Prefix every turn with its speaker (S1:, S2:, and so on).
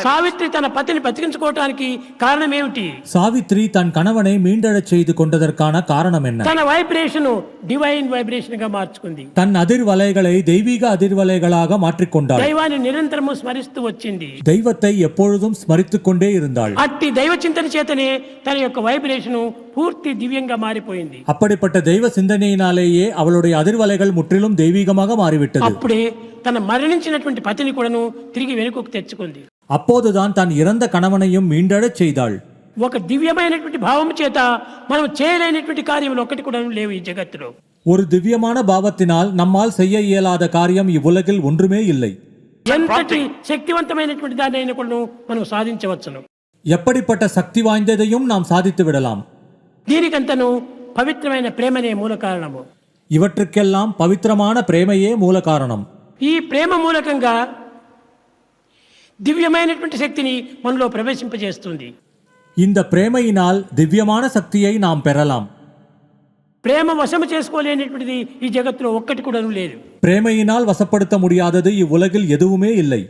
S1: సావిత్రి తన పతిని బతికించుకోవడానికి కారణం ఏమిటి?
S2: சாவித்ரி தன் கணவனை மீண்டெழச் செய்து கொண்டதற்கான காரணம் என்ன?
S1: తన వైబ్రేషన్ డివైన్ వైబ్రేషన్ గా మార్చుకుంది.
S2: தன் அதிர்வலைகளை தெய்வீக அதிர்வலைகளாக மாற்றிக்கொண்டாள்.
S1: దైవాన్ని నిరంతరము స్మరిస్తూ వచ్చింది.
S2: தெய்வத்தை எப்பொழுதும் ஸ்மரித்துக் கொண்டே இருந்தாள்.
S1: అట్టి దైవ చింతన చేతనే తన యొక్క వైబ్రేషన్ పూర్తి దివ్యంగా మారిపోయింది.
S2: அப்படிப்பட்ட தெய்வ சிந்தனையினாலேயே அவளுடைய அதிர்வலைகள் முற்றிலும் தெய்வீகமாக மாறிவிட்டது.
S1: అప్పుడే తన మరణించినటువంటి పతిని కూడాను తిరిగి వెనుకకు తెచ్చుకుంది.
S2: அப்போதுதான் தான் இறந்த கணவனையும் மீண்டெழச் செய்தாள்.
S1: ఒక దివ్యమైనటువంటి భావం చేత మనం చేయలేనటువంటి కార్యములు ఒక్కటి కూడా లేవు ఈ జగత్తులో.
S2: ஒரு திவ்யமான பாவத்தினால் நம்மால் செய்ய இயலாத காரியம் இவ்வுலகில் ஒன்றுமே இல்லை.
S1: ఎంతటి శక్తివంతమైనటువంటి దాన్ని కూడా మనం సాధించవచ్చును.
S2: எப்படிப்பட்ட சக்தி வாய்ந்ததையும் நாம் சாதித்து விடலாம்.
S1: దీనికంతను పవిత్రమైన ప్రేమనే మూల కారణము.
S2: இவற்றுக்கெல்லாம் பவித்திரமான பிரேமையே மூல காரணம்.
S1: ఈ ప్రేమ మూలకంగా దివ్యమైనటువంటి శక్తిని మనలో ప్రవేశింపజేస్తుంది.
S2: இந்த பிரேமையினால் திவ்யமான சக்தியை நாம் பெறலாம்.
S1: ప్రేమ వశము చేసుకోలేనటువంటిది ఈ జగత్తులో ఒక్కటి కూడా లేదు.
S2: பிரேமையினால் வசப்படுத்த முடியாதது இவ்வுலகில் எதுவுமே இல்லை.